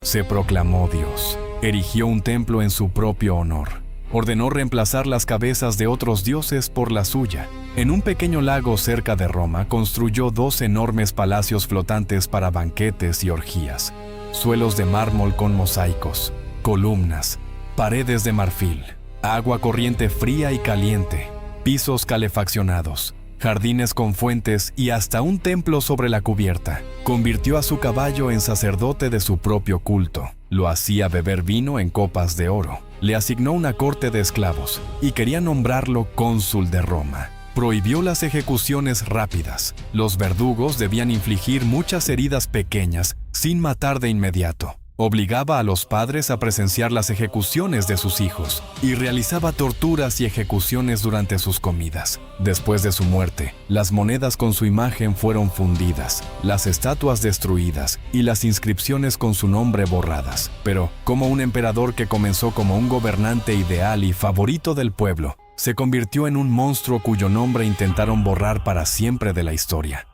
Se proclamó Dios, erigió un templo en su propio honor, ordenó reemplazar las cabezas de otros dioses por la suya. En un pequeño lago cerca de Roma construyó 2 enormes palacios flotantes para banquetes y orgías, suelos de mármol con mosaicos, columnas, paredes de marfil, agua corriente fría y caliente, pisos calefaccionados, jardines con fuentes y hasta un templo sobre la cubierta. Convirtió a su caballo en sacerdote de su propio culto. Lo hacía beber vino en copas de oro. Le asignó una corte de esclavos y quería nombrarlo cónsul de Roma. Prohibió las ejecuciones rápidas. Los verdugos debían infligir muchas heridas pequeñas sin matar de inmediato. Obligaba a los padres a presenciar las ejecuciones de sus hijos y realizaba torturas y ejecuciones durante sus comidas. Después de su muerte, las monedas con su imagen fueron fundidas, las estatuas destruidas y las inscripciones con su nombre borradas. Pero, como un emperador que comenzó como un gobernante ideal y favorito del pueblo, se convirtió en un monstruo cuyo nombre intentaron borrar para siempre de la historia.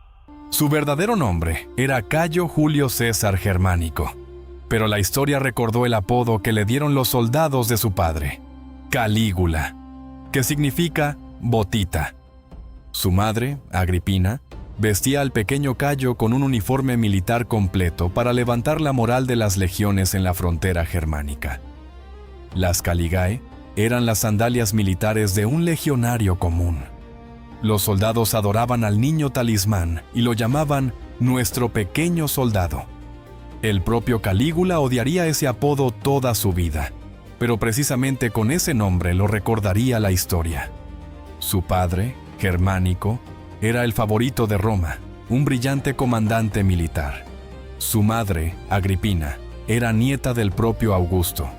Su verdadero nombre era Cayo Julio César Germánico. Pero la historia recordó el apodo que le dieron los soldados de su padre, Calígula, que significa botita. Su madre, Agripina, vestía al pequeño Cayo con un uniforme militar completo para levantar la moral de las legiones en la frontera germánica. Las caligae eran las sandalias militares de un legionario común. Los soldados adoraban al niño talismán y lo llamaban nuestro pequeño soldado. El propio Calígula odiaría ese apodo toda su vida, pero precisamente con ese nombre lo recordaría la historia. Su padre, Germánico, era el favorito de Roma, un brillante comandante militar. Su madre, Agripina, era nieta del propio Augusto.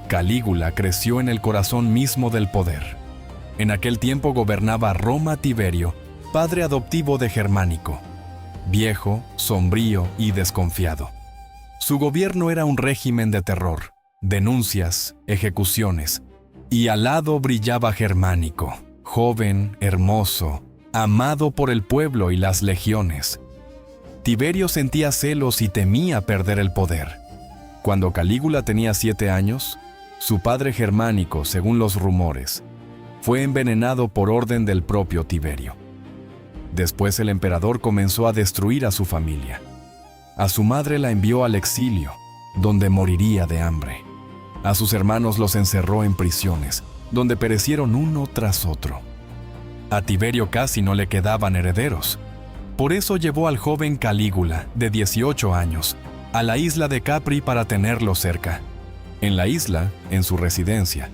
Calígula creció en el corazón mismo del poder. En aquel tiempo gobernaba Roma Tiberio, padre adoptivo de Germánico, viejo, sombrío y desconfiado. Su gobierno era un régimen de terror, denuncias, ejecuciones, y al lado brillaba Germánico, joven, hermoso, amado por el pueblo y las legiones. Tiberio sentía celos y temía perder el poder. Cuando Calígula tenía 7 años, su padre Germánico, según los rumores, fue envenenado por orden del propio Tiberio. Después el emperador comenzó a destruir a su familia. A su madre la envió al exilio, donde moriría de hambre. A sus hermanos los encerró en prisiones, donde perecieron uno tras otro. A Tiberio casi no le quedaban herederos. Por eso llevó al joven Calígula, de 18 años, a la isla de Capri para tenerlo cerca. En la isla, en su residencia,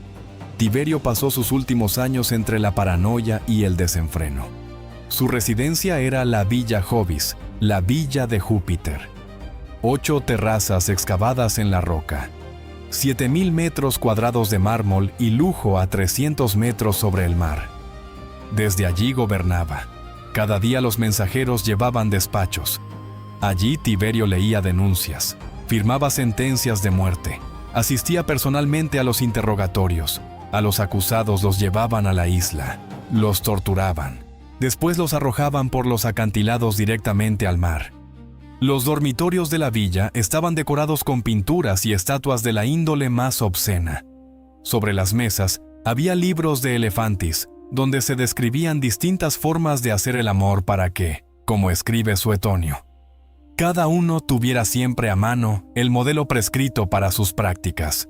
Tiberio pasó sus últimos años entre la paranoia y el desenfreno. Su residencia era la Villa Jovis, la Villa de Júpiter. 8 terrazas excavadas en la roca, 7,000 metros cuadrados de mármol y lujo a 300 metros sobre el mar. Desde allí gobernaba. Cada día los mensajeros llevaban despachos. Allí Tiberio leía denuncias, firmaba sentencias de muerte, asistía personalmente a los interrogatorios. A los acusados los llevaban a la isla, los torturaban. Después los arrojaban por los acantilados directamente al mar. Los dormitorios de la villa estaban decorados con pinturas y estatuas de la índole más obscena. Sobre las mesas había libros de Elefantis, donde se describían distintas formas de hacer el amor para que, como escribe Suetonio, cada uno tuviera siempre a mano el modelo prescrito para sus prácticas.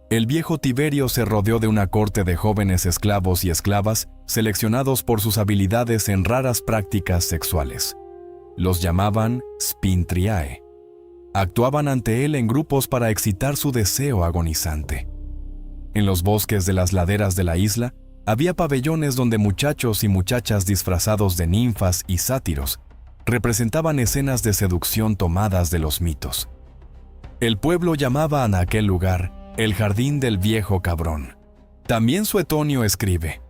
El viejo Tiberio se rodeó de una corte de jóvenes esclavos y esclavas seleccionados por sus habilidades en raras prácticas sexuales. Los llamaban spintriae. Actuaban ante él en grupos para excitar su deseo agonizante. En los bosques de las laderas de la isla había pabellones donde muchachos y muchachas disfrazados de ninfas y sátiros representaban escenas de seducción tomadas de los mitos. El pueblo llamaba a aquel lugar el jardín del viejo cabrón. También Suetonio escribe: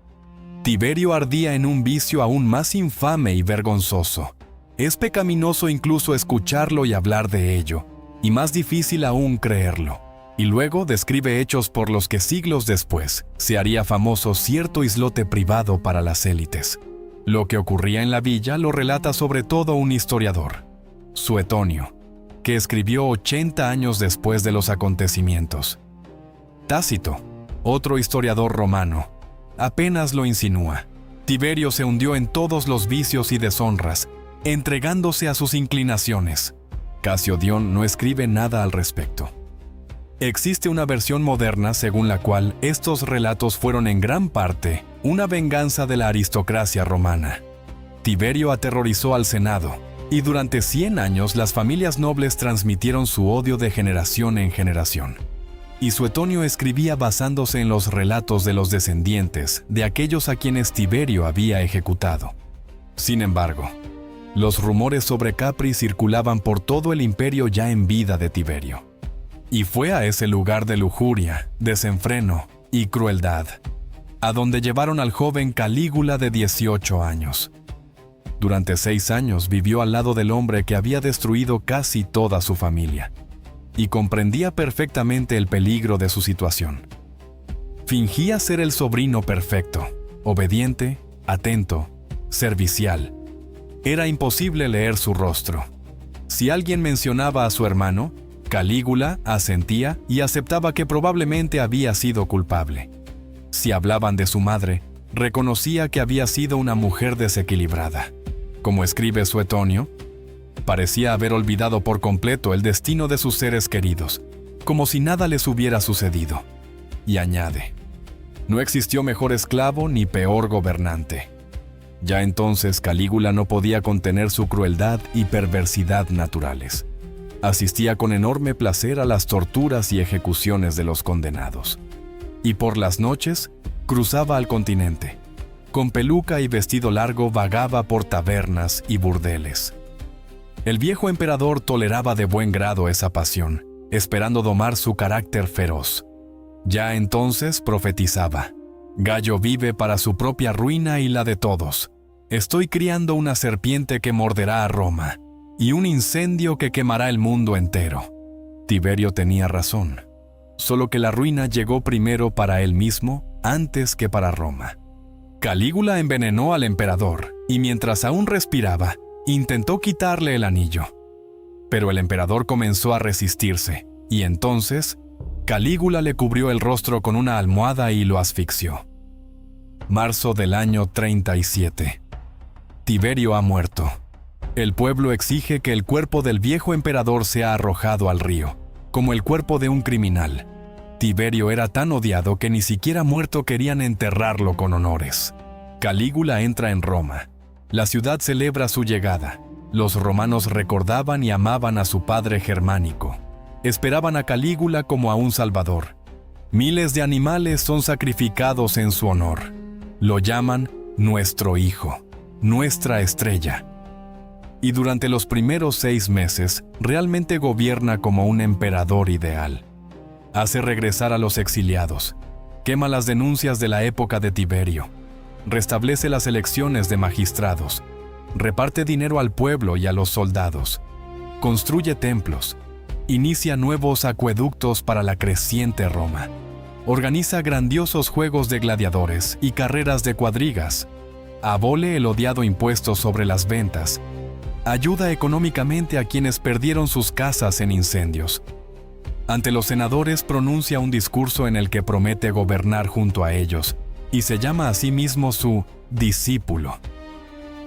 Tiberio ardía en un vicio aún más infame y vergonzoso. Es pecaminoso incluso escucharlo y hablar de ello, y más difícil aún creerlo. Y luego describe hechos por los que siglos después se haría famoso cierto islote privado para las élites. Lo que ocurría en la villa lo relata sobre todo un historiador, Suetonio. que escribió 80 años después de los acontecimientos. Tácito, otro historiador romano, apenas lo insinúa. Tiberio se hundió en todos los vicios y deshonras, entregándose a sus inclinaciones. Casio Dion no escribe nada al respecto. Existe una versión moderna según la cual estos relatos fueron en gran parte una venganza de la aristocracia romana. Tiberio aterrorizó al Senado, y durante 100 años las familias nobles transmitieron su odio de generación en generación. Y Suetonio escribía basándose en los relatos de los descendientes de aquellos a quienes Tiberio había ejecutado. Sin embargo, los rumores sobre Capri circulaban por todo el imperio ya en vida de Tiberio. Y fue a ese lugar de lujuria, desenfreno y crueldad, a donde llevaron al joven Calígula de 18 años. Durante 6 años vivió al lado del hombre que había destruido casi toda su familia, y comprendía perfectamente el peligro de su situación. Fingía ser el sobrino perfecto, obediente, atento, servicial. Era imposible leer su rostro. Si alguien mencionaba a su hermano, Calígula asentía y aceptaba que probablemente había sido culpable. Si hablaban de su madre, reconocía que había sido una mujer desequilibrada. Como escribe Suetonio, parecía haber olvidado por completo el destino de sus seres queridos, como si nada les hubiera sucedido. Y añade, no existió mejor esclavo ni peor gobernante. Ya entonces Calígula no podía contener su crueldad y perversidad naturales. Asistía con enorme placer a las torturas y ejecuciones de los condenados. Y por las noches, cruzaba al continente. Con peluca y vestido largo vagaba por tabernas y burdeles. El viejo emperador toleraba de buen grado esa pasión, esperando domar su carácter feroz. Ya entonces profetizaba: Gallo vive para su propia ruina y la de todos. Estoy criando una serpiente que morderá a Roma, y un incendio que quemará el mundo entero. Tiberio tenía razón, solo que la ruina llegó primero para él mismo antes que para Roma. Calígula envenenó al emperador, y mientras aún respiraba, intentó quitarle el anillo. Pero el emperador comenzó a resistirse, y entonces Calígula le cubrió el rostro con una almohada y lo asfixió. Marzo del año 37. Tiberio ha muerto. El pueblo exige que el cuerpo del viejo emperador sea arrojado al río, como el cuerpo de un criminal. Tiberio era tan odiado que ni siquiera muerto querían enterrarlo con honores. Calígula entra en Roma. La ciudad celebra su llegada. Los romanos recordaban y amaban a su padre germánico. Esperaban a Calígula como a un salvador. Miles de animales son sacrificados en su honor. Lo llaman nuestro hijo, nuestra estrella. Y durante los primeros 6 meses, realmente gobierna como un emperador ideal. Hace regresar a los exiliados, quema las denuncias de la época de Tiberio, restablece las elecciones de magistrados, reparte dinero al pueblo y a los soldados, construye templos, inicia nuevos acueductos para la creciente Roma, organiza grandiosos juegos de gladiadores y carreras de cuadrigas, abole el odiado impuesto sobre las ventas, ayuda económicamente a quienes perdieron sus casas en incendios. Ante los senadores pronuncia un discurso en el que promete gobernar junto a ellos, y se llama a sí mismo su discípulo.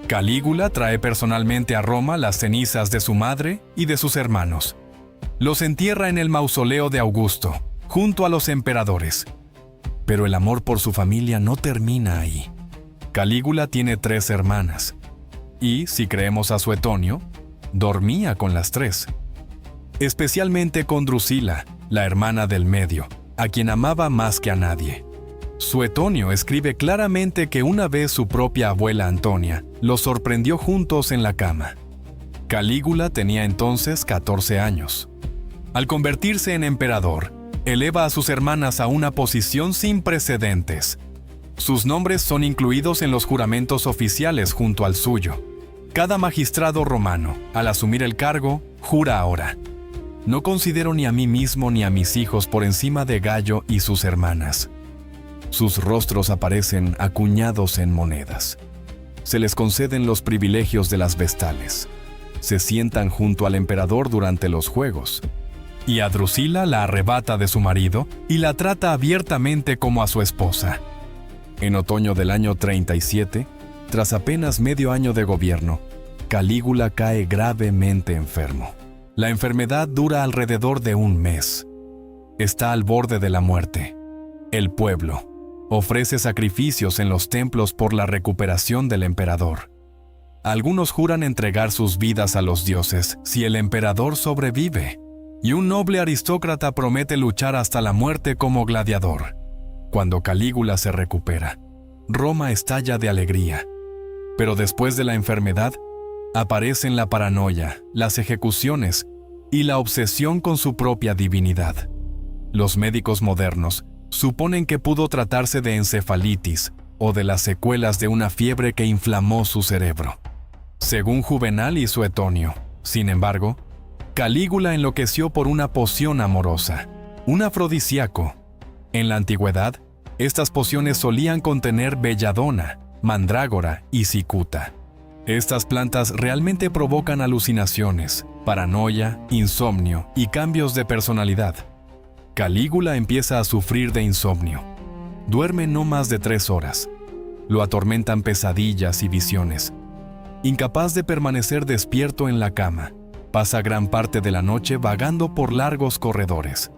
Calígula trae personalmente a Roma las cenizas de su madre y de sus hermanos. Los entierra en el mausoleo de Augusto, junto a los emperadores. Pero el amor por su familia no termina ahí. Calígula tiene 3 hermanas. Y, si creemos a Suetonio, dormía con las 3. Especialmente con Drusila, la hermana del medio, a quien amaba más que a nadie. Suetonio escribe claramente que una vez su propia abuela Antonia los sorprendió juntos en la cama. Calígula tenía entonces 14 años. Al convertirse en emperador, eleva a sus hermanas a una posición sin precedentes. Sus nombres son incluidos en los juramentos oficiales junto al suyo. Cada magistrado romano, al asumir el cargo, jura ahora: no considero ni a mí mismo ni a mis hijos por encima de Gallo y sus hermanas. Sus rostros aparecen acuñados en monedas. Se les conceden los privilegios de las vestales. se sientan junto al emperador durante los juegos. Y a Drusila la arrebata de su marido y la trata abiertamente como a su esposa. En otoño del año 37, tras apenas medio año de gobierno, Calígula cae gravemente enfermo. La enfermedad dura alrededor de un mes. Está al borde de la muerte. El pueblo ofrece sacrificios en los templos por la recuperación del emperador. Algunos juran entregar sus vidas a los dioses si el emperador sobrevive, y un noble aristócrata promete luchar hasta la muerte como gladiador. Cuando Calígula se recupera, Roma estalla de alegría. Pero después de la enfermedad, aparecen la paranoia, las ejecuciones y la obsesión con su propia divinidad. Los médicos modernos suponen que pudo tratarse de encefalitis o de las secuelas de una fiebre que inflamó su cerebro. Según Juvenal y Suetonio, sin embargo, Calígula enloqueció por una poción amorosa, un afrodisíaco. En la antigüedad, estas pociones solían contener belladona, mandrágora y cicuta. Estas plantas realmente provocan alucinaciones, paranoia, insomnio y cambios de personalidad. Calígula empieza a sufrir de insomnio. Duerme no más de 3 horas. Lo atormentan pesadillas y visiones. Incapaz de permanecer despierto en la cama, pasa gran parte de la noche vagando por largos corredores.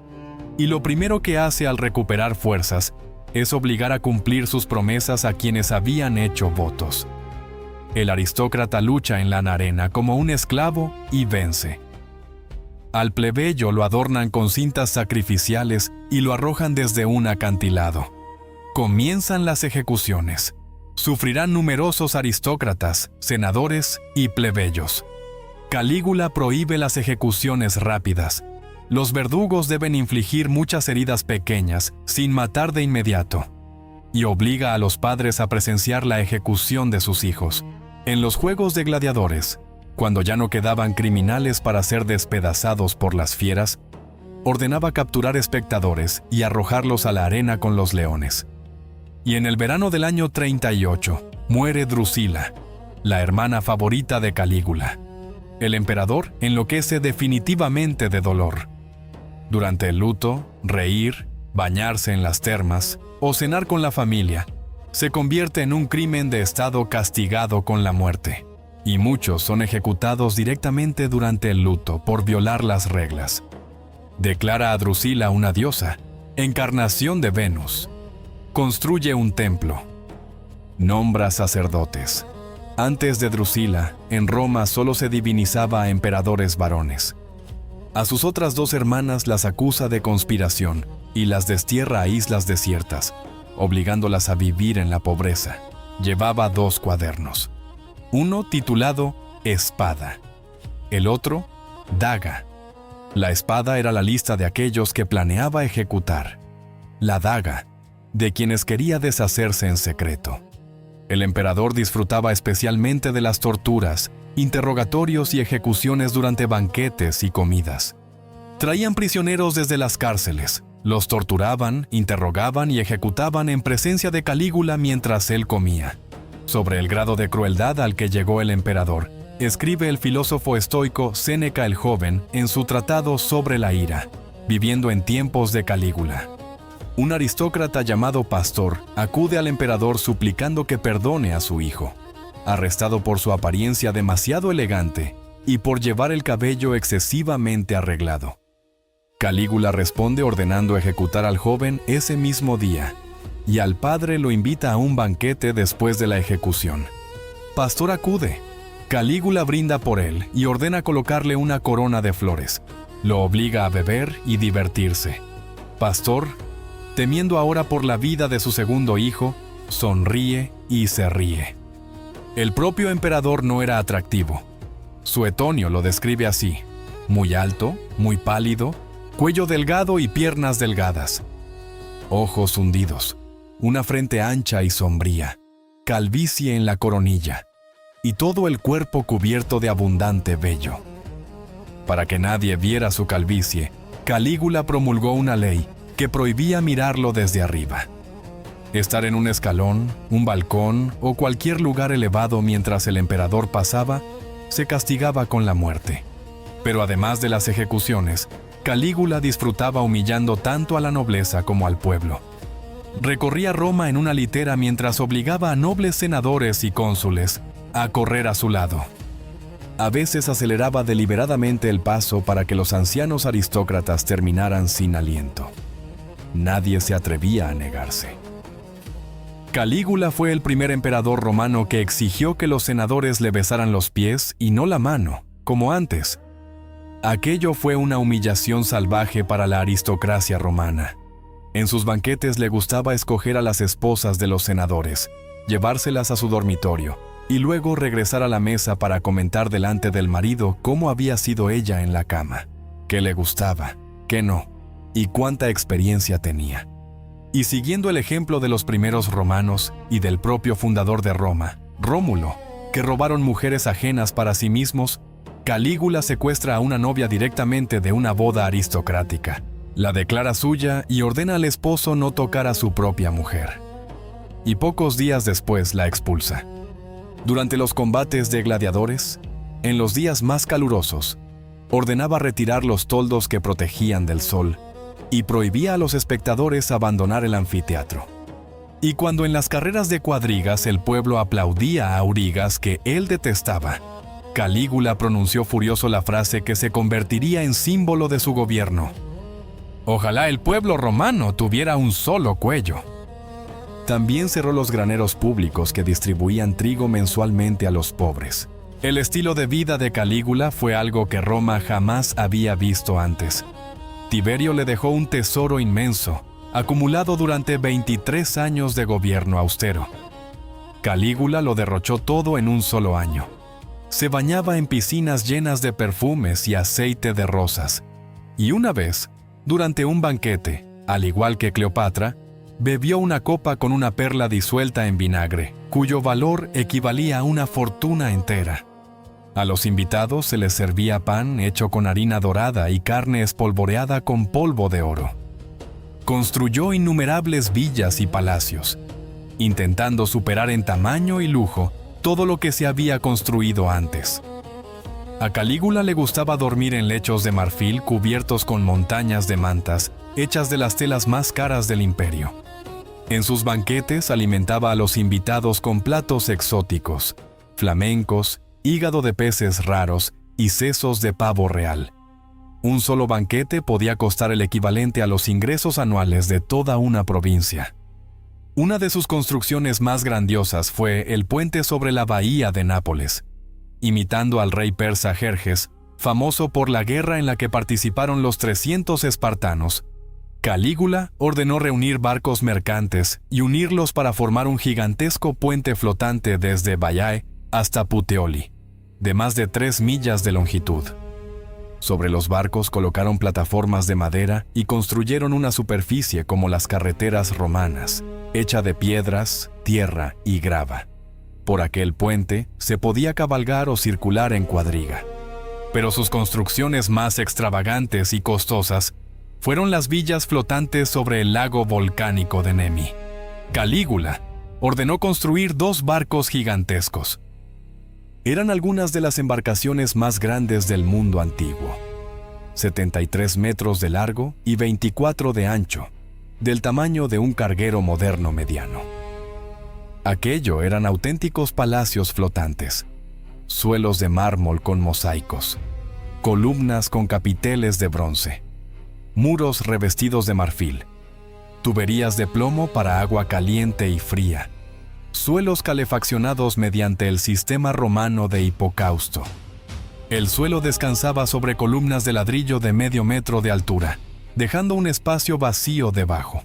Y lo primero que hace al recuperar fuerzas es obligar a cumplir sus promesas a quienes habían hecho votos. El aristócrata lucha en la arena como un esclavo y vence. Al plebeyo lo adornan con cintas sacrificiales y lo arrojan desde un acantilado. Comienzan las ejecuciones. Sufrirán numerosos aristócratas, senadores y plebeyos. Calígula prohíbe las ejecuciones rápidas. Los verdugos deben infligir muchas heridas pequeñas sin matar de inmediato. Y obliga a los padres a presenciar la ejecución de sus hijos. En los juegos de gladiadores, cuando ya no quedaban criminales para ser despedazados por las fieras, ordenaba capturar espectadores y arrojarlos a la arena con los leones. Y en el verano del año 38, muere Drusila, la hermana favorita de Calígula. El emperador enloquece definitivamente de dolor. Durante el luto, reír, bañarse en las termas o cenar con la familia se convierte en un crimen de estado castigado con la muerte, y muchos son ejecutados directamente durante el luto por violar las reglas. Declara a Drusila una diosa, encarnación de Venus. Construye un templo. Nombra sacerdotes. Antes de Drusila, en Roma solo se divinizaba a emperadores varones. A sus otras 2 hermanas las acusa de conspiración y las destierra a islas desiertas, obligándolas a vivir en la pobreza. Llevaba 2 cuadernos. Uno titulado Espada, el otro Daga. La espada era la lista de aquellos que planeaba ejecutar. La daga, de quienes quería deshacerse en secreto. El emperador disfrutaba especialmente de las torturas, interrogatorios y ejecuciones durante banquetes y comidas. Traían prisioneros desde las cárceles, los torturaban, interrogaban y ejecutaban en presencia de Calígula mientras él comía. Sobre el grado de crueldad al que llegó el emperador, escribe el filósofo estoico Séneca el Joven en su tratado sobre la ira, viviendo en tiempos de Calígula. Un aristócrata llamado Pastor acude al emperador suplicando que perdone a su hijo, arrestado por su apariencia demasiado elegante y por llevar el cabello excesivamente arreglado. Calígula responde ordenando ejecutar al joven ese mismo día, y al padre lo invita a un banquete después de la ejecución. Pastor acude. Calígula brinda por él y ordena colocarle una corona de flores. Lo obliga a beber y divertirse. Pastor, temiendo ahora por la vida de su segundo hijo, sonríe y se ríe. El propio emperador no era atractivo. Suetonio lo describe así: muy alto, muy pálido, cuello delgado y piernas delgadas, ojos hundidos, una frente ancha y sombría, calvicie en la coronilla, y todo el cuerpo cubierto de abundante vello. Para que nadie viera su calvicie, Calígula promulgó una ley que prohibía mirarlo desde arriba. Estar en un escalón, un balcón o cualquier lugar elevado mientras el emperador pasaba se castigaba con la muerte. Pero además de las ejecuciones, Calígula disfrutaba humillando tanto a la nobleza como al pueblo. Recorría Roma en una litera mientras obligaba a nobles senadores y cónsules a correr a su lado. A veces aceleraba deliberadamente el paso para que los ancianos aristócratas terminaran sin aliento. Nadie se atrevía a negarse. Calígula fue el primer emperador romano que exigió que los senadores le besaran los pies y no la mano, como antes. Aquello fue una humillación salvaje para la aristocracia romana. En sus banquetes le gustaba escoger a las esposas de los senadores, llevárselas a su dormitorio y luego regresar a la mesa para comentar delante del marido cómo había sido ella en la cama, qué le gustaba, qué no, y cuánta experiencia tenía. Y siguiendo el ejemplo de los primeros romanos y del propio fundador de Roma, Rómulo, que robaron mujeres ajenas para sí mismos, Calígula secuestra a una novia directamente de una boda aristocrática, la declara suya y ordena al esposo no tocar a su propia mujer. Y pocos días después la expulsa. Durante los combates de gladiadores, en los días más calurosos, ordenaba retirar los toldos que protegían del sol y prohibía a los espectadores abandonar el anfiteatro. Y cuando en las carreras de cuadrigas el pueblo aplaudía a aurigas que él detestaba, Calígula pronunció furioso la frase que se convertiría en símbolo de su gobierno: «Ojalá el pueblo romano tuviera un solo cuello». También cerró los graneros públicos que distribuían trigo mensualmente a los pobres. El estilo de vida de Calígula fue algo que Roma jamás había visto antes. Tiberio le dejó un tesoro inmenso, acumulado durante 23 años de gobierno austero. Calígula lo derrochó todo en un solo año. Se bañaba en piscinas llenas de perfumes y aceite de rosas. Y una vez, durante un banquete, al igual que Cleopatra, bebió una copa con una perla disuelta en vinagre, cuyo valor equivalía a una fortuna entera. A los invitados se les servía pan hecho con harina dorada y carne espolvoreada con polvo de oro. Construyó innumerables villas y palacios, intentando superar en tamaño y lujo todo lo que se había construido antes. A Calígula le gustaba dormir en lechos de marfil cubiertos con montañas de mantas, hechas de las telas más caras del imperio. En sus banquetes alimentaba a los invitados con platos exóticos, flamencos, hígado de peces raros y sesos de pavo real. Un solo banquete podía costar el equivalente a los ingresos anuales de toda una provincia. Una de sus construcciones más grandiosas fue el puente sobre la bahía de Nápoles. Imitando al rey persa Jerjes, famoso por la guerra en la que participaron los 300 espartanos, Calígula ordenó reunir barcos mercantes y unirlos para formar un gigantesco puente flotante desde Baiae hasta Puteoli, de más de 3 millas de longitud. Sobre los barcos colocaron plataformas de madera y construyeron una superficie como las carreteras romanas, hecha de piedras, tierra y grava. Por aquel puente se podía cabalgar o circular en cuadriga. Pero sus construcciones más extravagantes y costosas fueron las villas flotantes sobre el lago volcánico de Nemi. Calígula ordenó construir 2 barcos gigantescos. Eran algunas de las embarcaciones más grandes del mundo antiguo. 73 metros de largo y 24 de ancho, del tamaño de un carguero moderno mediano. Aquello eran auténticos palacios flotantes, suelos de mármol con mosaicos, columnas con capiteles de bronce, muros revestidos de marfil, tuberías de plomo para agua caliente y fría, suelos calefaccionados mediante el sistema romano de hipocausto. El suelo descansaba sobre columnas de ladrillo de medio metro de altura, dejando un espacio vacío debajo.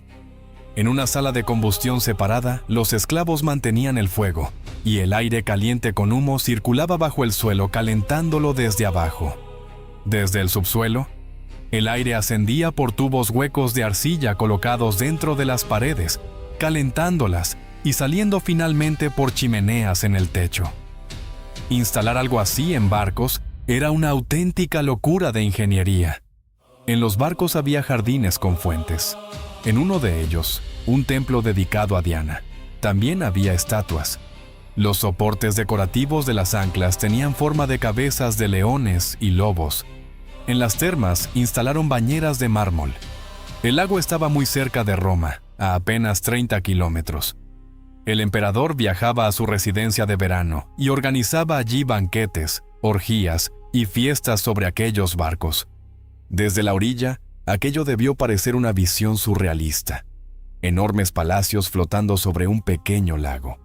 En una sala de combustión separada, los esclavos mantenían el fuego, y el aire caliente con humo circulaba bajo el suelo calentándolo desde abajo. Desde el subsuelo, el aire ascendía por tubos huecos de arcilla colocados dentro de las paredes, calentándolas y saliendo finalmente por chimeneas en el techo. Instalar algo así en barcos era una auténtica locura de ingeniería. En los barcos había jardines con fuentes. En uno de ellos, un templo dedicado a Diana. También había estatuas. Los soportes decorativos de las anclas tenían forma de cabezas de leones y lobos. En las termas instalaron bañeras de mármol. El lago estaba muy cerca de Roma, a apenas 30 kilómetros. El emperador viajaba a su residencia de verano y organizaba allí banquetes, orgías y fiestas sobre aquellos barcos. Desde la orilla, aquello debió parecer una visión surrealista. Enormes palacios flotando sobre un pequeño lago.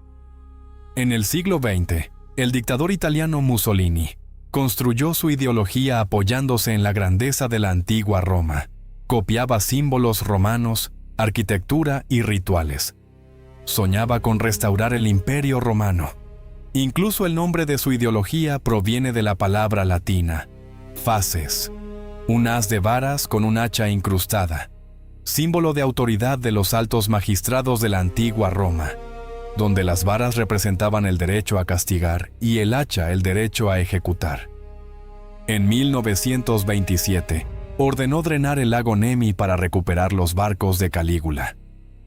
En el siglo XX, el dictador italiano Mussolini construyó su ideología apoyándose en la grandeza de la antigua Roma. Copiaba símbolos romanos, arquitectura y rituales. Soñaba con restaurar el Imperio Romano. Incluso el nombre de su ideología proviene de la palabra latina, fasces, un haz de varas con un hacha incrustada, símbolo de autoridad de los altos magistrados de la antigua Roma, donde las varas representaban el derecho a castigar y el hacha el derecho a ejecutar. En 1927, ordenó drenar el lago Nemi para recuperar los barcos de Calígula.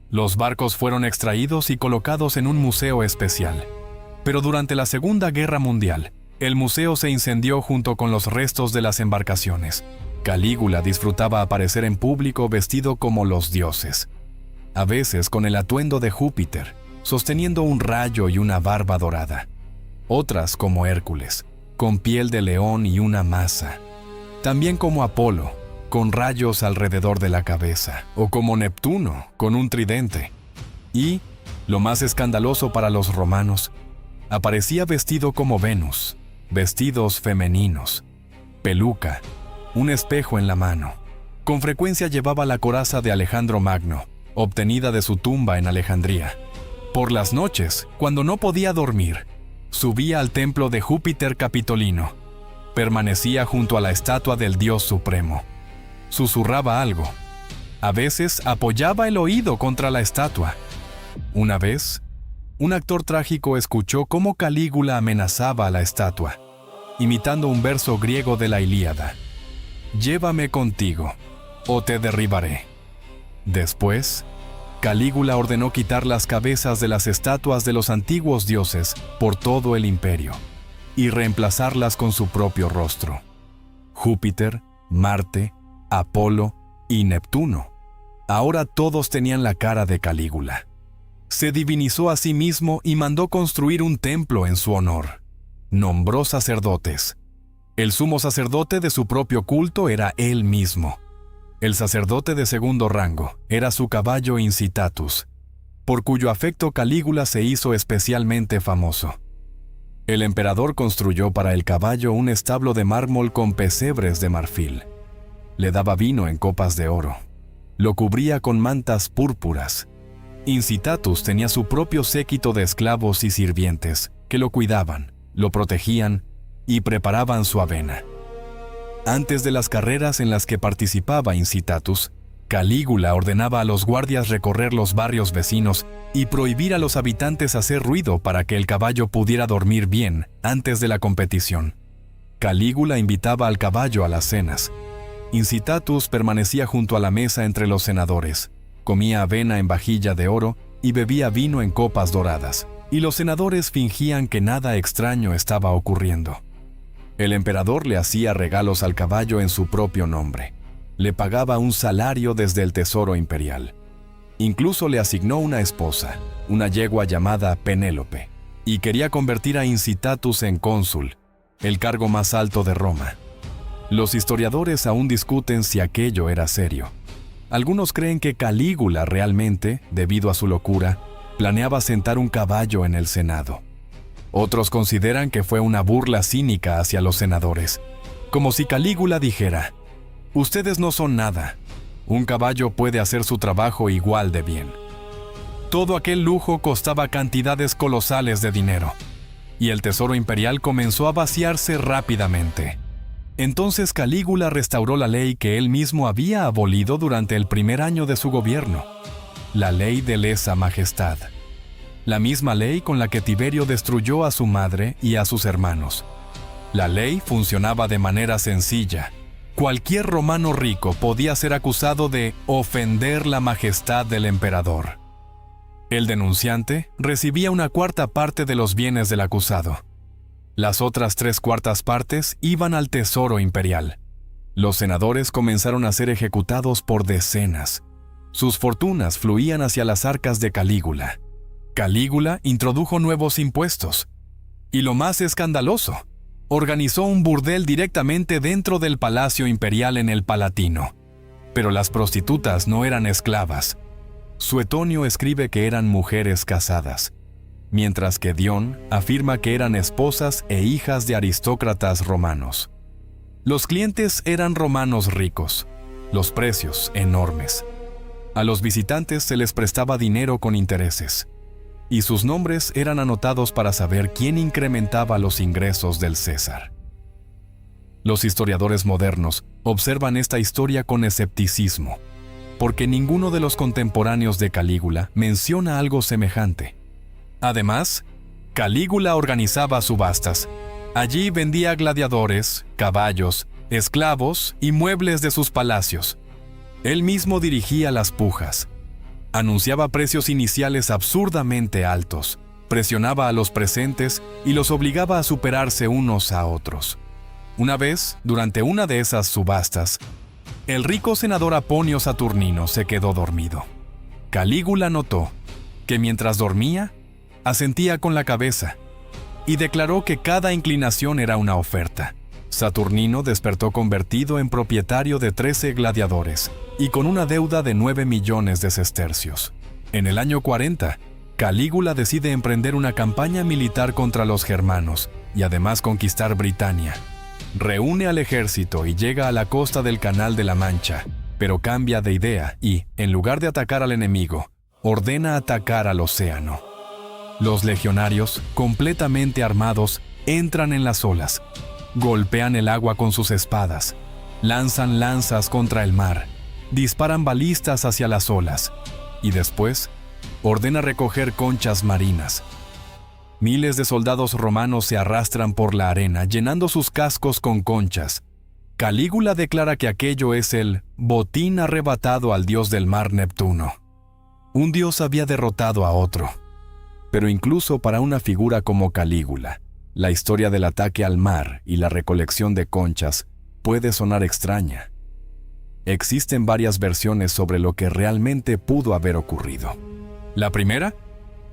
Los barcos fueron extraídos y colocados en un museo especial. Pero durante la Segunda Guerra Mundial, el museo se incendió junto con los restos de las embarcaciones. Calígula disfrutaba aparecer en público vestido como los dioses, a veces con el atuendo de Júpiter, sosteniendo un rayo y una barba dorada. Otras como Hércules, con piel de león y una maza. También como Apolo, con rayos alrededor de la cabeza, o como Neptuno, con un tridente. Y, lo más escandaloso para los romanos, aparecía vestido como Venus, vestidos femeninos, peluca, un espejo en la mano. Con frecuencia llevaba la coraza de Alejandro Magno, obtenida de su tumba en Alejandría. Por las noches, cuando no podía dormir, subía al templo de Júpiter Capitolino. Permanecía junto a la estatua del dios supremo. Susurraba algo. A veces apoyaba el oído contra la estatua. Una vez, un actor trágico escuchó cómo Calígula amenazaba a la estatua, imitando un verso griego de la Ilíada. «Llévame contigo, o te derribaré». Después, Calígula ordenó quitar las cabezas de las estatuas de los antiguos dioses por todo el imperio y reemplazarlas con su propio rostro. Júpiter, Marte, Apolo y Neptuno. Ahora todos tenían la cara de Calígula. Se divinizó a sí mismo y mandó construir un templo en su honor. Nombró sacerdotes. El sumo sacerdote de su propio culto era él mismo. El sacerdote de segundo rango era su caballo Incitatus, por cuyo afecto Calígula se hizo especialmente famoso. El emperador construyó para el caballo un establo de mármol con pesebres de marfil. Le daba vino en copas de oro. Lo cubría con mantas púrpuras. Incitatus tenía su propio séquito de esclavos y sirvientes que lo cuidaban, lo protegían y preparaban su avena. Antes de las carreras en las que participaba Incitatus, Calígula ordenaba a los guardias recorrer los barrios vecinos y prohibir a los habitantes hacer ruido para que el caballo pudiera dormir bien antes de la competición. Calígula invitaba al caballo a las cenas. Incitatus permanecía junto a la mesa entre los senadores, comía avena en vajilla de oro y bebía vino en copas doradas, y los senadores fingían que nada extraño estaba ocurriendo. El emperador le hacía regalos al caballo en su propio nombre. Le pagaba un salario desde el tesoro imperial. Incluso le asignó una esposa, una yegua llamada Penélope, y quería convertir a Incitatus en cónsul, el cargo más alto de Roma. Los historiadores aún discuten si aquello era serio. Algunos creen que Calígula realmente, debido a su locura, planeaba sentar un caballo en el Senado. Otros consideran que fue una burla cínica hacia los senadores, como si Calígula dijera: «Ustedes no son nada. Un caballo puede hacer su trabajo igual de bien». Todo aquel lujo costaba cantidades colosales de dinero, y el tesoro imperial comenzó a vaciarse rápidamente. Entonces Calígula restauró la ley que él mismo había abolido durante el primer año de su gobierno, la ley de lesa majestad. La misma ley con la que Tiberio destruyó a su madre y a sus hermanos. La ley funcionaba de manera sencilla. Cualquier romano rico podía ser acusado de ofender la majestad del emperador. El denunciante recibía una cuarta parte de los bienes del acusado. Las otras 3/4 partes iban al tesoro imperial. Los senadores comenzaron a ser ejecutados por decenas. Sus fortunas fluían hacia las arcas de Calígula. Calígula introdujo nuevos impuestos. Y lo más escandaloso, organizó un burdel directamente dentro del palacio imperial en el Palatino. Pero las prostitutas no eran esclavas. Suetonio escribe que eran mujeres casadas, mientras que Dion afirma que eran esposas e hijas de aristócratas romanos. Los clientes eran romanos ricos, los precios enormes. A los visitantes se les prestaba dinero con intereses, y sus nombres eran anotados para saber quién incrementaba los ingresos del César. Los historiadores modernos observan esta historia con escepticismo, porque ninguno de los contemporáneos de Calígula menciona algo semejante. Además, Calígula organizaba subastas. Allí vendía gladiadores, caballos, esclavos y muebles de sus palacios. Él mismo dirigía las pujas. Anunciaba precios iniciales absurdamente altos, presionaba a los presentes y los obligaba a superarse unos a otros. Una vez, durante una de esas subastas, el rico senador Aponio Saturnino se quedó dormido. Calígula notó que mientras dormía, asentía con la cabeza y declaró que cada inclinación era una oferta. Saturnino despertó convertido en propietario de 13 gladiadores y con una deuda de 9 millones de sestercios. En el año 40, Calígula decide emprender una campaña militar contra los germanos y además conquistar Britania. Reúne al ejército y llega a la costa del Canal de la Mancha, pero cambia de idea y, en lugar de atacar al enemigo, ordena atacar al océano. Los legionarios, completamente armados, entran en las olas, golpean el agua con sus espadas, lanzan lanzas contra el mar, disparan balistas hacia las olas y después ordena recoger conchas marinas. Miles de soldados romanos se arrastran por la arena llenando sus cascos con conchas. Calígula declara que aquello es el botín arrebatado al dios del mar Neptuno. Un dios había derrotado a otro. Pero incluso para una figura como Calígula, la historia del ataque al mar y la recolección de conchas puede sonar extraña. Existen varias versiones sobre lo que realmente pudo haber ocurrido. La primera,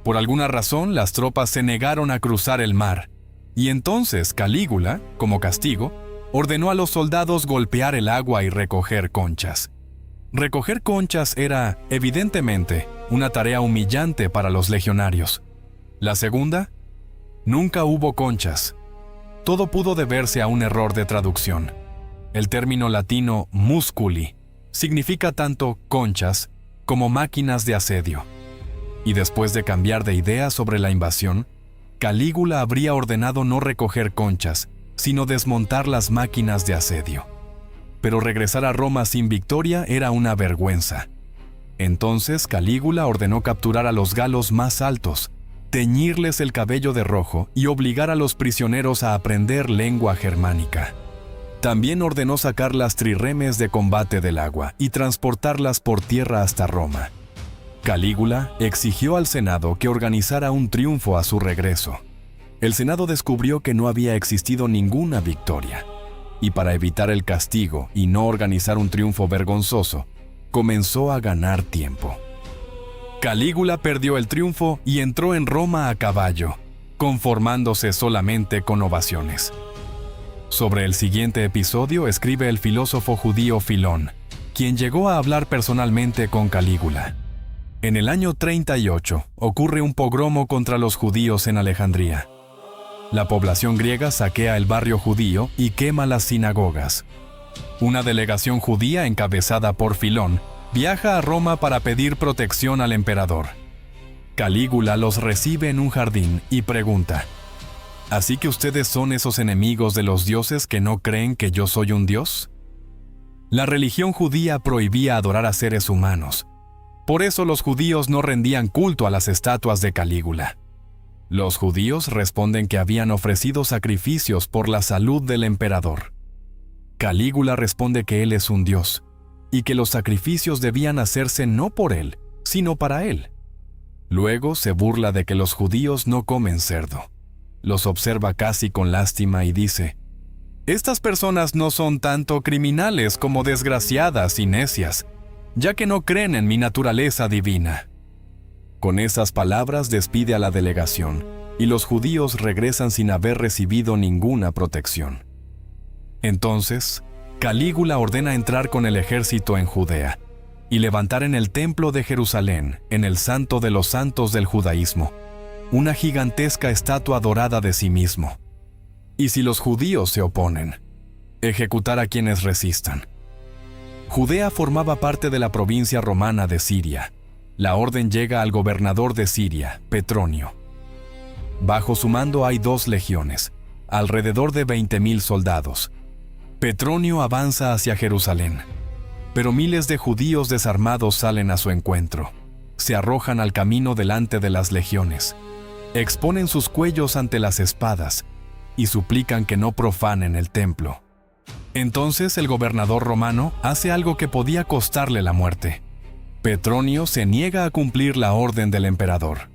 por alguna razón las tropas se negaron a cruzar el mar, y entonces Calígula, como castigo, ordenó a los soldados golpear el agua y recoger conchas. Recoger conchas era, evidentemente, una tarea humillante para los legionarios. La segunda, nunca hubo conchas. Todo pudo deberse a un error de traducción. El término latino musculi significa tanto conchas como máquinas de asedio. Y después de cambiar de idea sobre la invasión, Calígula habría ordenado no recoger conchas, sino desmontar las máquinas de asedio. Pero regresar a Roma sin victoria era una vergüenza. Entonces Calígula ordenó capturar a los galos más altos, teñirles el cabello de rojo y obligar a los prisioneros a aprender lengua germánica. También ordenó sacar las trirremes de combate del agua y transportarlas por tierra hasta Roma. Calígula exigió al Senado que organizara un triunfo a su regreso. El Senado descubrió que no había existido ninguna victoria, y para evitar el castigo y no organizar un triunfo vergonzoso, comenzó a ganar tiempo. Calígula perdió el triunfo y entró en Roma a caballo, conformándose solamente con ovaciones. Sobre el siguiente episodio escribe el filósofo judío Filón, quien llegó a hablar personalmente con Calígula. En el año 38 ocurre un pogromo contra los judíos en Alejandría. La población griega saquea el barrio judío y quema las sinagogas. Una delegación judía encabezada por Filón viaja a Roma para pedir protección al emperador. Calígula los recibe en un jardín y pregunta: ¿así que ustedes son esos enemigos de los dioses que no creen que yo soy un dios? La religión judía prohibía adorar a seres humanos. Por eso los judíos no rendían culto a las estatuas de Calígula. Los judíos responden que habían ofrecido sacrificios por la salud del emperador. Calígula responde que él es un dios y que los sacrificios debían hacerse no por él, sino para él. Luego se burla de que los judíos no comen cerdo. Los observa casi con lástima y dice: «Estas personas no son tanto criminales como desgraciadas y necias, ya que no creen en mi naturaleza divina». Con esas palabras despide a la delegación, y los judíos regresan sin haber recibido ninguna protección. Entonces, Calígula ordena entrar con el ejército en Judea y levantar en el templo de Jerusalén, en el santo de los santos del judaísmo, una gigantesca estatua dorada de sí mismo. Y si los judíos se oponen, ejecutar a quienes resistan. Judea formaba parte de la provincia romana de Siria. La orden llega al gobernador de Siria, Petronio. Bajo su mando hay 2 legiones, alrededor de 20,000 soldados. Petronio avanza hacia Jerusalén, pero miles de judíos desarmados salen a su encuentro. Se arrojan al camino delante de las legiones, exponen sus cuellos ante las espadas y suplican que no profanen el templo. Entonces el gobernador romano hace algo que podía costarle la muerte. Petronio se niega a cumplir la orden del emperador.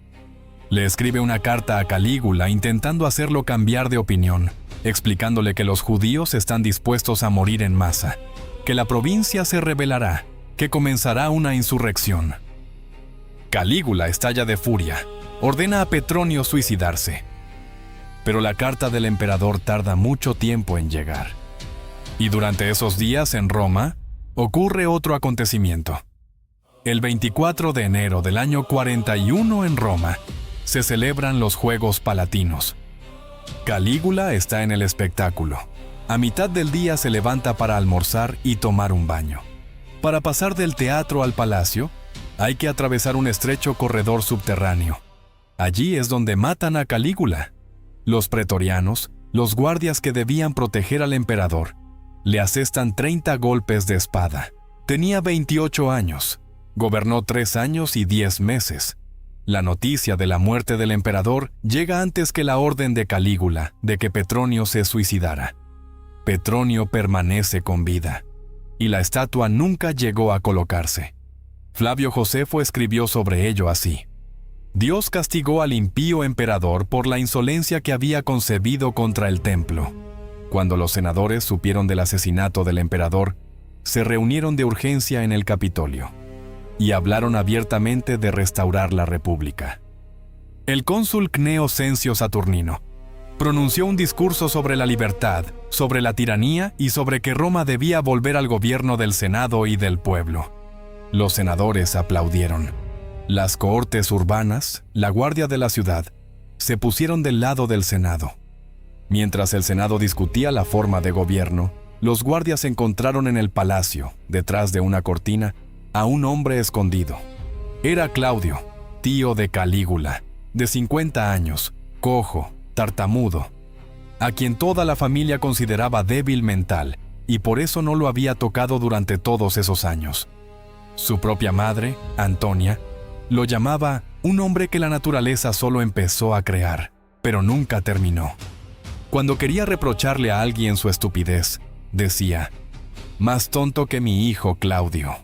Le escribe una carta a Calígula intentando hacerlo cambiar de opinión, explicándole que los judíos están dispuestos a morir en masa, que la provincia se rebelará, que comenzará una insurrección. Calígula estalla de furia, ordena a Petronio suicidarse. Pero la carta del emperador tarda mucho tiempo en llegar. Y durante esos días en Roma, ocurre otro acontecimiento. El 24 de enero del año 41 en Roma, se celebran los Juegos Palatinos. Calígula está en el espectáculo. A mitad del día se levanta para almorzar y tomar un baño. Para pasar del teatro al palacio, hay que atravesar un estrecho corredor subterráneo. Allí es donde matan a Calígula. Los pretorianos, los guardias que debían proteger al emperador, le asestan 30 golpes de espada. Tenía 28 años. Gobernó 3 años y 10 meses. La noticia de la muerte del emperador llega antes que la orden de Calígula de que Petronio se suicidara. Petronio permanece con vida, y la estatua nunca llegó a colocarse. Flavio Josefo escribió sobre ello así: Dios castigó al impío emperador por la insolencia que había concebido contra el templo. Cuando los senadores supieron del asesinato del emperador, se reunieron de urgencia en el Capitolio y hablaron abiertamente de restaurar la república. El cónsul Cneo Cencio Saturnino pronunció un discurso sobre la libertad, sobre la tiranía y sobre que Roma debía volver al gobierno del Senado y del pueblo. Los senadores aplaudieron. Las cohortes urbanas, la guardia de la ciudad, se pusieron del lado del Senado. Mientras el Senado discutía la forma de gobierno, los guardias encontraron en el palacio, detrás de una cortina, a un hombre escondido. Era Claudio, tío de Calígula, de 50 años, cojo, tartamudo, a quien toda la familia consideraba débil mental y por eso no lo había tocado durante todos esos años. Su propia madre, Antonia, lo llamaba un hombre que la naturaleza solo empezó a crear, pero nunca terminó. Cuando quería reprocharle a alguien su estupidez, decía: «Más tonto que mi hijo Claudio».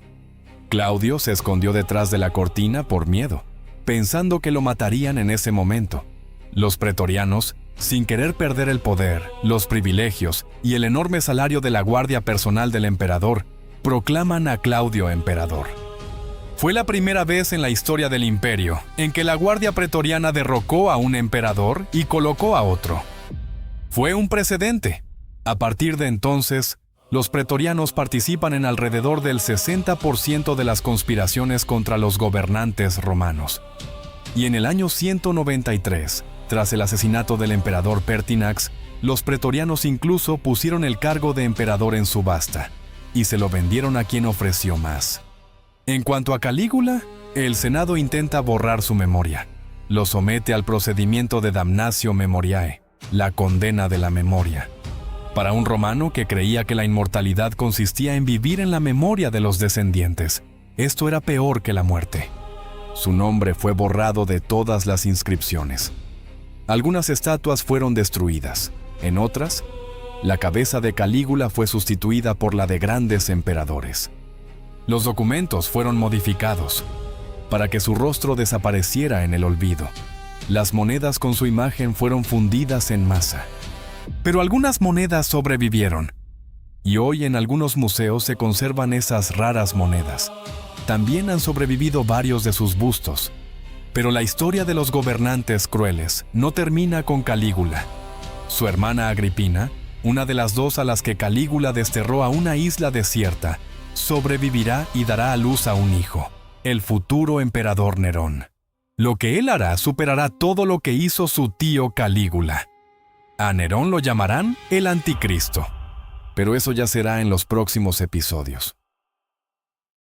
Claudio se escondió detrás de la cortina por miedo, pensando que lo matarían en ese momento. Los pretorianos, sin querer perder el poder, los privilegios y el enorme salario de la guardia personal del emperador, proclaman a Claudio emperador. Fue la primera vez en la historia del imperio en que la guardia pretoriana derrocó a un emperador y colocó a otro. Fue un precedente. A partir de entonces, los pretorianos participan en alrededor del 60% de las conspiraciones contra los gobernantes romanos. Y en el año 193, tras el asesinato del emperador Pertinax, los pretorianos incluso pusieron el cargo de emperador en subasta, y se lo vendieron a quien ofreció más. En cuanto a Calígula, el Senado intenta borrar su memoria. Lo somete al procedimiento de damnatio memoriae, la condena de la memoria. Para un romano que creía que la inmortalidad consistía en vivir en la memoria de los descendientes, esto era peor que la muerte. Su nombre fue borrado de todas las inscripciones. Algunas estatuas fueron destruidas. En otras, la cabeza de Calígula fue sustituida por la de grandes emperadores. Los documentos fueron modificados. para que su rostro desapareciera en el olvido. Las monedas con su imagen fueron fundidas en masa. Pero algunas monedas sobrevivieron, y hoy en algunos museos se conservan esas raras monedas. También han sobrevivido varios de sus bustos. Pero la historia de los gobernantes crueles no termina con Calígula. Su hermana Agripina, una de las dos a las que Calígula desterró a una isla desierta, sobrevivirá y dará a luz a un hijo, el futuro emperador Nerón. Lo que él hará superará todo lo que hizo su tío Calígula. A Nerón lo llamarán el Anticristo. Pero eso ya será en los próximos episodios.